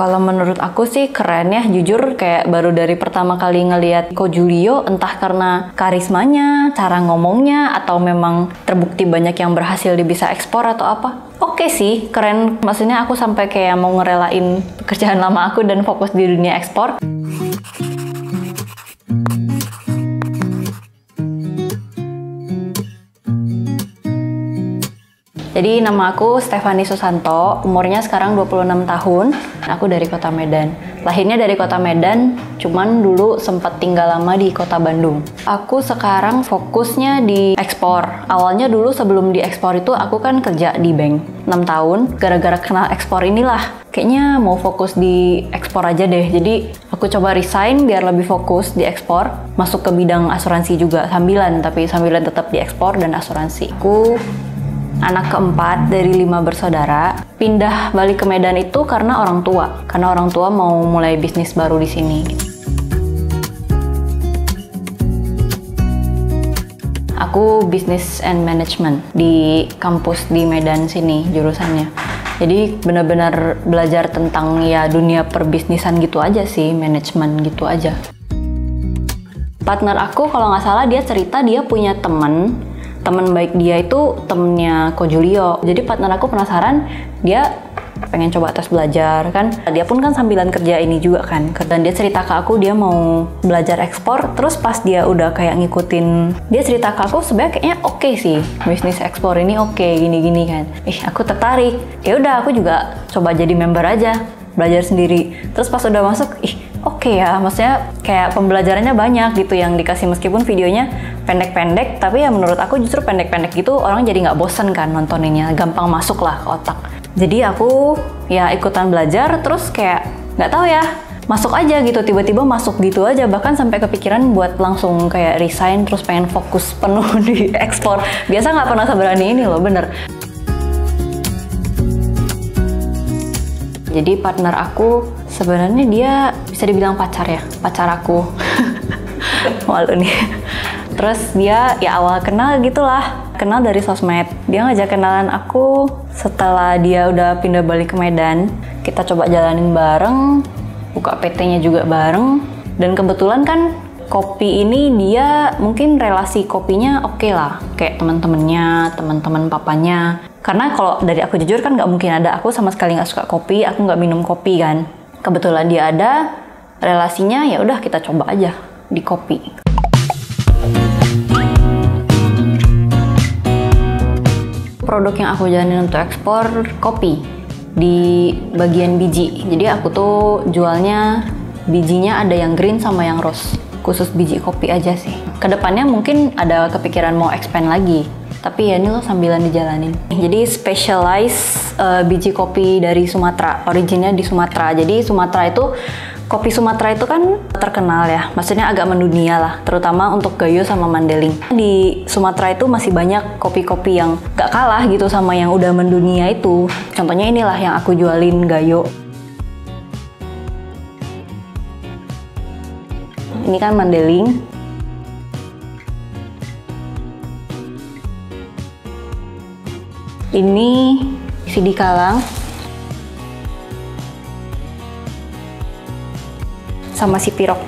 Kalau menurut aku sih keren ya, jujur kayak baru dari pertama kali ngelihat Ko Julio, entah karena karismanya, cara ngomongnya, atau memang terbukti banyak yang berhasil di bisa ekspor atau apa. Oke sih, keren. Maksudnya aku sampai kayak mau ngerelain pekerjaan lama aku dan fokus di dunia ekspor. Jadi nama aku Stephanie Susanto, umurnya sekarang 26 tahun. Aku dari kota Medan. Lahirnya dari kota Medan, cuman dulu sempat tinggal lama di kota Bandung. Aku sekarang fokusnya di ekspor. Awalnya dulu sebelum di ekspor itu aku kan kerja di bank 6 tahun. Gara-gara kenal ekspor inilah, kayaknya mau fokus di ekspor aja deh. Jadi aku coba resign biar lebih fokus di ekspor. Masuk ke bidang asuransi juga, sambilan tetap di ekspor dan asuransi. Aku anak keempat dari 5 bersaudara. Pindah balik ke Medan itu karena orang tua mau mulai bisnis baru di sini. Aku Business and Management di kampus di Medan sini jurusannya. Jadi benar-benar belajar tentang ya dunia perbisnisan gitu aja sih, manajemen gitu aja. Partner aku kalau nggak salah dia cerita dia punya teman baik dia itu temennya Ko Julio. Jadi partner aku penasaran, dia pengen coba tes belajar kan. Dia pun kan sambilan kerja ini juga kan. Dan dia cerita ke aku dia mau belajar ekspor. Terus pas dia udah kayak ngikutin, dia cerita ke aku sebenarnya kayaknya oke sih. Bisnis ekspor ini oke, gini-gini kan. Aku tertarik. Ya udah aku juga coba jadi member aja, belajar sendiri. Terus pas udah masuk, oke ya, maksudnya kayak pembelajarannya banyak gitu yang dikasih, meskipun videonya pendek-pendek, tapi ya menurut aku justru pendek-pendek gitu orang jadi nggak bosen kan nontoninnya, gampang masuk lah ke otak. Jadi aku ya ikutan belajar, terus kayak nggak tahu ya, masuk aja gitu, tiba-tiba masuk gitu aja, bahkan sampai kepikiran buat langsung kayak resign, terus pengen fokus penuh di ekspor. Biasa nggak pernah seberani ini loh, bener. Jadi partner aku sebenarnya dia bisa dibilang pacar aku. Malu nih. Terus dia ya awal kenal gitulah, kenal dari sosmed. Dia ngajak kenalan aku setelah dia udah pindah balik ke Medan. Kita coba jalanin bareng, buka PT-nya juga bareng. Dan kebetulan kan kopi ini dia mungkin relasi kopinya oke lah, kayak teman-temannya, teman-teman papanya. Karena kalau dari aku jujur kan nggak mungkin ada, aku sama sekali nggak suka kopi, aku nggak minum kopi kan. Kebetulan dia ada, relasinya ya udah kita coba aja di kopi. Produk yang aku jalanin untuk ekspor kopi di bagian biji. Jadi aku tuh jualnya bijinya ada yang green sama yang rose. Khusus biji kopi aja sih. Kedepannya mungkin ada kepikiran mau expand lagi. Tapi ya ini loh sambilan dijalanin. Jadi specialize biji kopi dari Sumatera, originnya di Sumatera. Jadi Sumatera itu, kopi Sumatera itu kan terkenal ya, maksudnya agak mendunia lah, terutama untuk Gayo sama Mandailing. Di Sumatera itu masih banyak kopi-kopi yang gak kalah gitu sama yang udah mendunia itu. Contohnya inilah yang aku jualin, Gayo. Ini kan Mandailing. Ini CD Kalang sama si Pirok.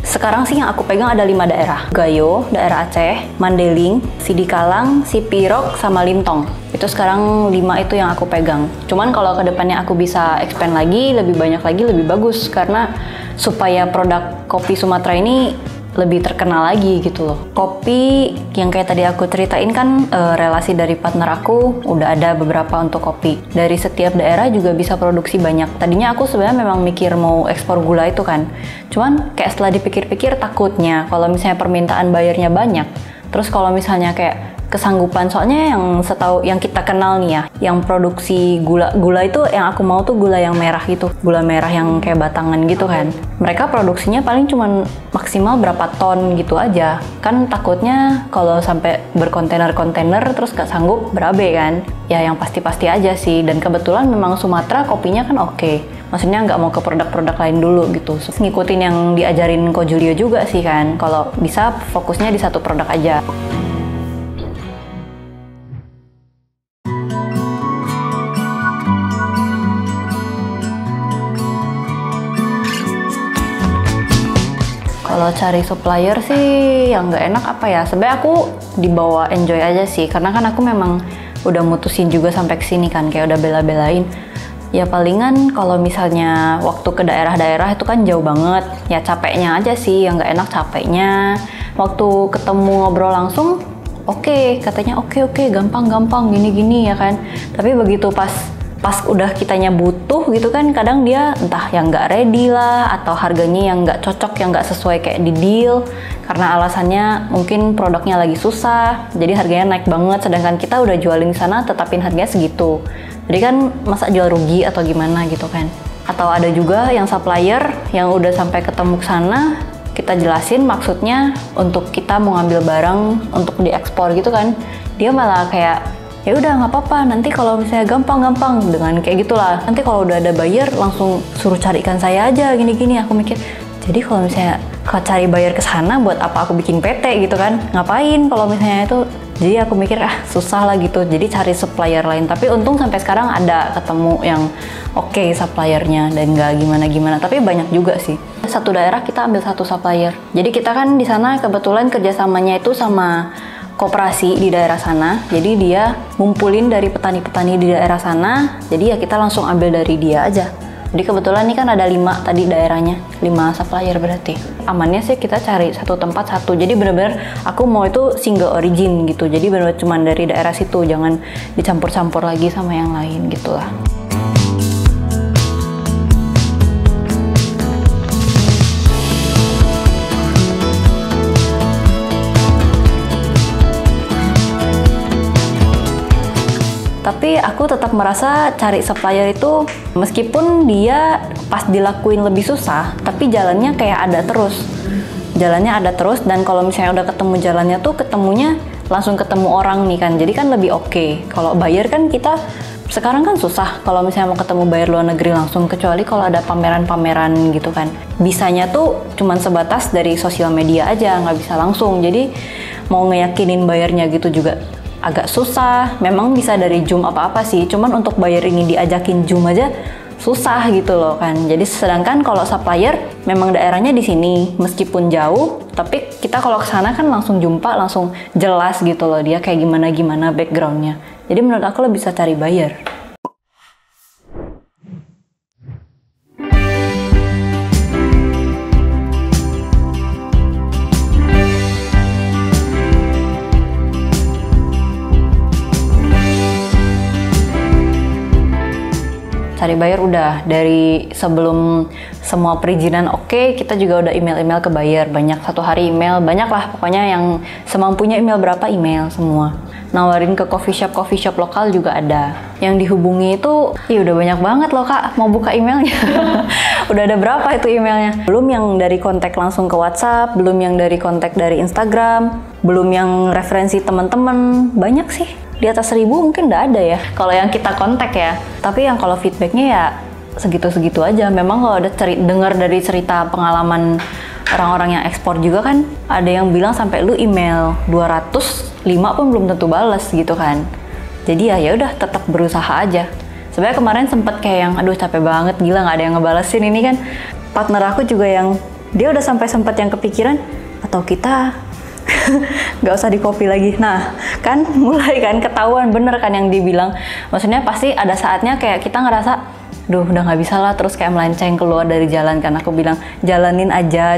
Sekarang sih yang aku pegang ada 5 daerah. Gayo, daerah Aceh, Mandailing, CD Kalang, si Pirok, sama Limtong. Itu sekarang 5 itu yang aku pegang. Cuman kalau kedepannya aku bisa expand lagi, lebih banyak lagi, lebih bagus. Karena supaya produk kopi Sumatera ini lebih terkenal lagi gitu loh. Kopi yang kayak tadi aku ceritain kan relasi dari partner aku udah ada beberapa untuk kopi. Dari setiap daerah juga bisa produksi banyak. Tadinya aku sebenarnya memang mikir mau ekspor gula itu kan. Cuman kayak setelah dipikir-pikir takutnya kalau misalnya permintaan bayarnya banyak. Terus kalau misalnya kayak kesanggupan, soalnya yang kita kenal nih ya, yang produksi gula itu yang aku mau tuh gula yang merah gitu, gula merah yang kayak batangan gitu kan. Mereka produksinya paling cuman maksimal berapa ton gitu aja. Kan takutnya kalau sampai berkontainer-kontainer terus gak sanggup berabe kan. Ya yang pasti-pasti aja sih. Dan kebetulan memang Sumatera kopinya kan oke. Maksudnya nggak mau ke produk-produk lain dulu gitu. So, ngikutin yang diajarin Ko Julio juga sih kan. Kalau bisa fokusnya di satu produk aja. Kalau cari supplier sih yang nggak enak apa ya? Sebenarnya aku dibawa enjoy aja sih, karena kan aku memang udah mutusin juga sampai kesini kan, kayak udah bela-belain. Ya palingan kalau misalnya waktu ke daerah-daerah itu kan jauh banget, ya capeknya aja sih, yang nggak enak capeknya. Waktu ketemu ngobrol langsung, oke, katanya oke, gampang-gampang gini-gini ya kan. Tapi begitu pas udah kitanya butuh gitu kan, kadang dia entah yang nggak ready lah, atau harganya yang nggak cocok, yang nggak sesuai kayak di deal, karena alasannya mungkin produknya lagi susah, jadi harganya naik banget, sedangkan kita udah jualin di sana tetapin harganya segitu. Jadi kan masa jual rugi atau gimana gitu kan. Atau ada juga yang supplier yang udah sampai ketemu ke sana, kita jelasin maksudnya untuk kita mau ngambil barang untuk diekspor gitu kan, dia malah kayak ya udah nggak apa-apa, nanti kalau misalnya gampang dengan kayak gitulah, nanti kalau udah ada buyer langsung suruh carikan saya aja gini-gini. Aku mikir, jadi kalau misalnya cari buyer ke sana buat apa aku bikin PT gitu kan, ngapain kalau misalnya itu. Jadi aku mikir susah lah gitu, jadi cari supplier lain. Tapi untung sampai sekarang ada ketemu yang oke suppliernya dan nggak gimana-gimana. Tapi banyak juga sih, satu daerah kita ambil satu supplier. Jadi kita kan di sana kebetulan kerjasamanya itu sama koperasi di daerah sana, jadi dia ngumpulin dari petani-petani di daerah sana, jadi ya kita langsung ambil dari dia aja. Jadi kebetulan ini kan ada 5 tadi daerahnya, 5 supplier berarti. Amannya sih kita cari satu tempat satu, jadi bener-bener aku mau itu single origin gitu, jadi bener-bener cuma dari daerah situ, jangan dicampur-campur lagi sama yang lain gitu lah. Tapi aku tetap merasa cari supplier itu meskipun dia pas dilakuin lebih susah, tapi jalannya kayak ada terus. Jalannya ada terus, dan kalau misalnya udah ketemu jalannya tuh ketemunya langsung ketemu orang nih kan. Jadi kan lebih oke. Kalau buyer kan kita sekarang kan susah kalau misalnya mau ketemu buyer luar negeri langsung, kecuali kalau ada pameran-pameran gitu kan. Bisanya tuh cuman sebatas dari sosial media aja, nggak bisa langsung. Jadi mau ngeyakinin buyernya gitu juga agak susah. Memang bisa dari Zoom apa-apa sih, cuman untuk buyer ini diajakin Zoom aja susah gitu loh kan. Jadi sedangkan kalau supplier memang daerahnya di sini, meskipun jauh, tapi kita kalau ke sana kan langsung jumpa, langsung jelas gitu loh dia kayak gimana backgroundnya. Jadi menurut aku lebih bisa cari buyer. Cari buyer udah dari sebelum semua perizinan oke, kita juga udah email ke buyer, banyak, satu hari email, banyak lah pokoknya, yang semampunya email berapa email semua. Nawarin ke coffee shop lokal juga ada. Yang dihubungi itu, iya udah banyak banget loh kak, mau buka emailnya. Udah ada berapa itu emailnya? Belum yang dari kontak langsung ke WhatsApp, belum yang dari kontak dari Instagram, belum yang referensi teman-teman, banyak sih. Di atas 1000 mungkin udah ada ya kalau yang kita kontak ya. Tapi yang kalau feedbacknya ya segitu-segitu aja. Memang kalau ada dengar dari cerita pengalaman orang-orang yang ekspor juga kan, ada yang bilang sampai lu email 205 pun belum tentu balas gitu kan. Jadi ya udah tetap berusaha aja. Sebenarnya kemarin sempet kayak yang aduh capek banget, gila nggak ada yang ngebalesin ini kan. Partner aku juga yang dia udah sampai sempet yang kepikiran, atau kita nggak usah di copy lagi. Nah kan mulai kan ketahuan bener kan yang dibilang. Maksudnya pasti ada saatnya kayak kita ngerasa duh udah nggak bisa lah, terus kayak melenceng keluar dari jalan kan. Aku bilang jalanin aja.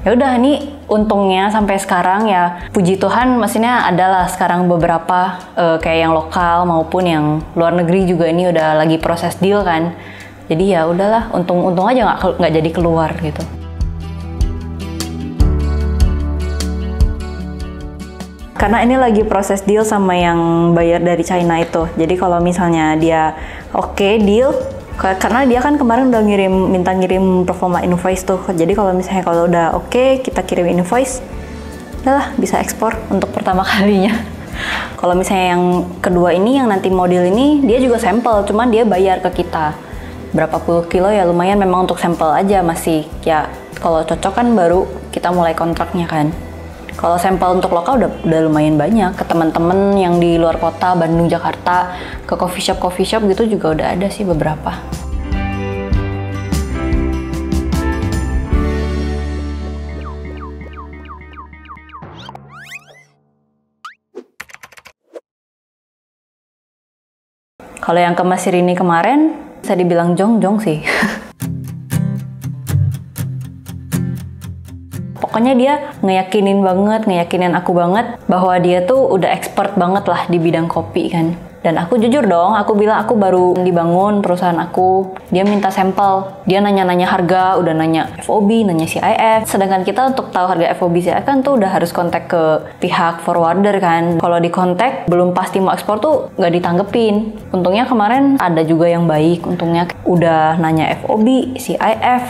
Ya udah, ini untungnya sampai sekarang ya puji Tuhan, maksudnya adalah sekarang beberapa kayak yang lokal maupun yang luar negeri juga ini udah lagi proses deal kan. Jadi ya udahlah, untung aja nggak jadi keluar gitu. Karena ini lagi proses deal sama yang buyer dari China itu. Jadi kalau misalnya dia oke deal, karena dia kan kemarin udah minta ngirim performa invoice tuh. Jadi kalau misalnya kalau udah oke, kita kirim invoice, udahlah bisa ekspor untuk pertama kalinya. Kalau misalnya yang kedua ini, yang nanti model ini, dia juga sampel, cuman dia bayar ke kita berapa puluh kilo ya, lumayan memang untuk sampel aja masih. Ya kalau cocok kan baru kita mulai kontraknya kan. Kalau sampel untuk lokal udah lumayan banyak, ke teman-teman yang di luar kota, Bandung, Jakarta, ke coffee shop gitu juga udah ada sih beberapa. Kalau yang ke Mas Rini kemarin, bisa dibilang jongjong sih. Pokoknya dia ngeyakinin aku banget bahwa dia tuh udah expert banget lah di bidang kopi kan. Dan aku jujur dong, aku bilang aku baru dibangun perusahaan aku. Dia minta sampel, dia nanya-nanya harga, udah nanya FOB, nanya CIF. Sedangkan kita untuk tahu harga FOB CIF kan tuh udah harus kontak ke pihak forwarder kan. Kalau di kontak belum pasti mau ekspor tuh nggak ditanggepin. Untungnya kemarin ada juga yang baik, untungnya udah nanya FOB, CIF,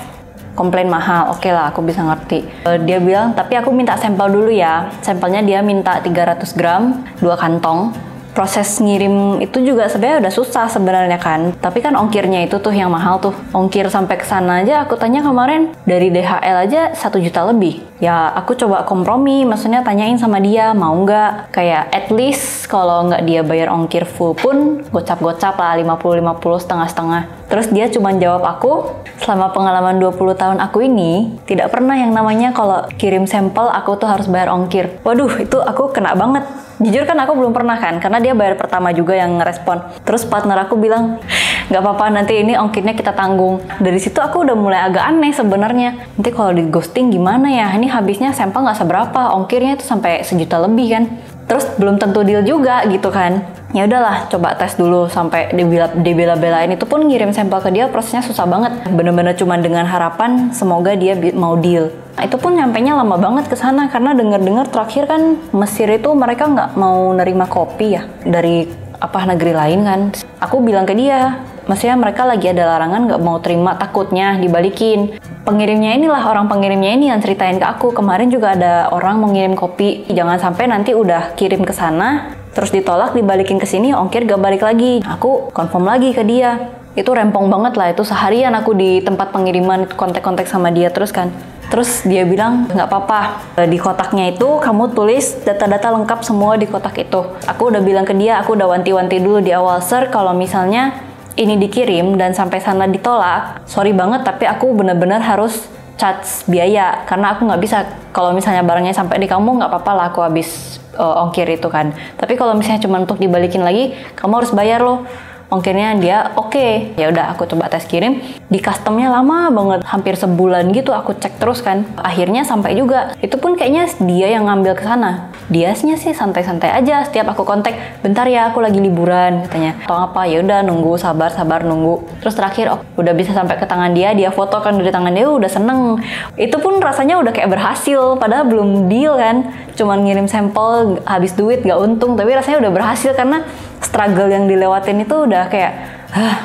komplain mahal, oke lah, aku bisa ngerti. Dia bilang, tapi aku minta sampel dulu ya. Sampelnya dia minta 300 gram, 2 kantong. Proses ngirim itu juga sebenarnya udah susah sebenarnya kan. Tapi kan ongkirnya itu tuh yang mahal tuh. Ongkir sampai ke sana aja aku tanya kemarin dari DHL aja 1 juta lebih. Ya aku coba kompromi, maksudnya tanyain sama dia mau nggak. Kayak at least kalau nggak dia bayar ongkir full pun gocap-gocap lah 50-50 setengah-setengah. Terus dia cuma jawab aku, selama pengalaman 20 tahun aku ini tidak pernah yang namanya kalau kirim sampel aku tuh harus bayar ongkir. Waduh, itu aku kena banget. Jujur kan aku belum pernah kan, karena dia bayar pertama juga yang ngerespon. Terus partner aku bilang, nggak apa-apa nanti ini ongkirnya kita tanggung. Dari situ aku udah mulai agak aneh sebenarnya. Nanti kalau di ghosting gimana ya? Ini habisnya sampel nggak seberapa, ongkirnya itu sampai 1 juta lebih kan. Terus belum tentu deal juga gitu kan. Ya udahlah, coba tes dulu sampai dibela-belain. Itu pun ngirim sampel ke dia prosesnya susah banget. Bener-bener cuma dengan harapan semoga dia mau deal. Nah, itu pun nyampainya lama banget ke sana karena dengar-dengar terakhir kan Mesir itu mereka nggak mau nerima kopi ya dari negeri lain kan. Aku bilang ke dia, maksudnya mereka lagi ada larangan nggak mau terima, takutnya dibalikin. Orang pengirimnya ini yang ceritain ke aku, kemarin juga ada orang mau ngirim kopi, jangan sampai nanti udah kirim ke sana terus ditolak, dibalikin ke sini, ongkir gak balik lagi. Aku confirm lagi ke dia. Itu rempong banget lah, itu seharian aku di tempat pengiriman kontak-kontak sama dia terus kan. Terus dia bilang, nggak apa-apa, di kotaknya itu kamu tulis data-data lengkap semua di kotak itu. Aku udah bilang ke dia, aku udah wanti-wanti dulu di awal, sir, kalau misalnya ini dikirim dan sampai sana ditolak, sorry banget tapi aku benar-benar harus charge biaya. Karena aku nggak bisa, kalau misalnya barangnya sampai di kamu nggak apa-apa lah aku habis ongkir itu kan. Tapi kalau misalnya cuma untuk dibalikin lagi, kamu harus bayar loh. Ongkirnya dia oke. Ya udah aku coba tes kirim. Di customnya lama banget, hampir sebulan gitu aku cek terus kan. Akhirnya sampai juga. Itu pun kayaknya dia yang ngambil ke sana. Dianya sih santai-santai aja. Setiap aku kontak, bentar ya aku lagi liburan katanya. Atau apa? Ya udah nunggu, sabar nunggu. Terus terakhir udah bisa sampai ke tangan dia foto kan dari tangan dia, udah seneng. Itu pun rasanya udah kayak berhasil. Padahal belum deal kan. Cuman ngirim sampel, habis duit gak untung. Tapi rasanya udah berhasil karena struggle yang dilewatin itu udah kayak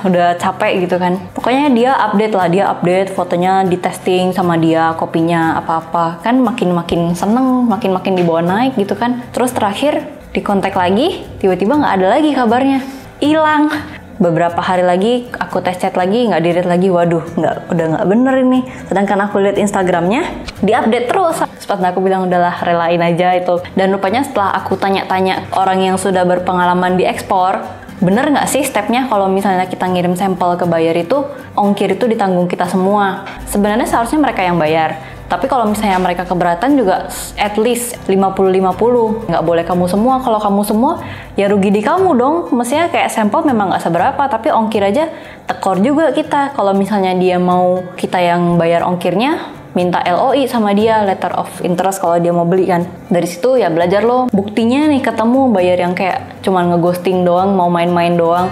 udah capek gitu kan. Pokoknya dia update fotonya, di testing sama dia kopinya apa-apa kan, makin seneng, makin dibawa naik gitu kan. Terus terakhir di kontak lagi, tiba-tiba nggak ada lagi kabarnya, hilang. Beberapa hari lagi aku tes chat lagi, nggak di-read lagi. Waduh, udah nggak bener ini. Sedangkan aku lihat Instagramnya diupdate terus. Sepatutnya aku bilang udahlah relain aja itu. Dan rupanya setelah aku tanya-tanya orang yang sudah berpengalaman di ekspor, bener nggak sih stepnya kalau misalnya kita ngirim sampel ke buyer itu ongkir itu ditanggung kita semua? Sebenarnya seharusnya mereka yang bayar. Tapi kalau misalnya mereka keberatan juga at least 50-50. Nggak boleh kamu semua. Kalau kamu semua, ya rugi di kamu dong. Mestinya kayak sampel memang nggak seberapa, tapi ongkir aja tekor juga kita. Kalau misalnya dia mau kita yang bayar ongkirnya, minta LOI sama dia, letter of interest kalau dia mau beli kan. Dari situ ya belajar loh. Buktinya nih ketemu buyer yang kayak cuman ngeghosting doang, mau main-main doang.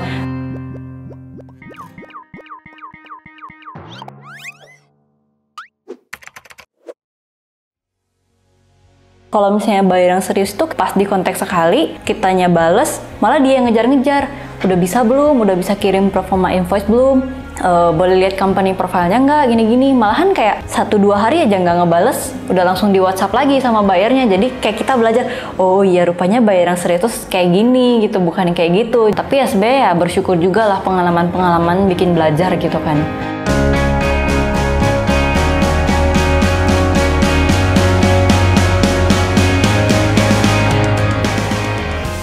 Kalau misalnya buyer yang serius tuh pas di kontak sekali, kitanya bales, malah dia yang ngejar-ngejar. Udah bisa belum? Udah bisa kirim performa invoice belum? Boleh lihat company profile-nya nggak? Gini-gini. Malahan kayak 1-2 hari aja nggak ngebales, udah langsung di WhatsApp lagi sama buyernya. Jadi kayak kita belajar, oh iya rupanya buyer yang serius tuh kayak gini gitu, bukan kayak gitu. Tapi ya sebenarnya ya bersyukur juga lah, pengalaman-pengalaman bikin belajar gitu kan.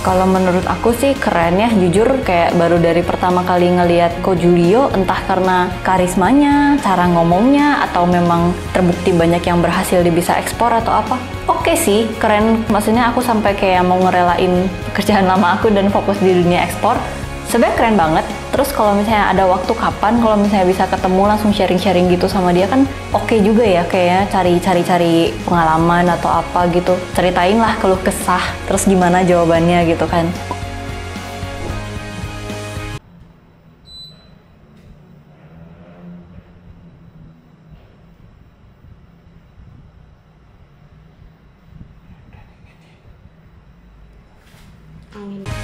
Kalau menurut aku sih keren ya, jujur kayak baru dari pertama kali ngelihat Ko Julio, entah karena karismanya, cara ngomongnya, atau memang terbukti banyak yang berhasil bisa ekspor atau apa. Oke sih, keren. Maksudnya aku sampai kayak mau ngerelain pekerjaan lama aku dan fokus di dunia ekspor. Sebenarnya keren banget. Terus kalau misalnya ada waktu kapan, kalau misalnya bisa ketemu langsung sharing-sharing gitu sama dia kan oke juga ya, kayaknya cari pengalaman atau apa gitu. Ceritain lah keluh kesah, terus gimana jawabannya gitu kan. Amin.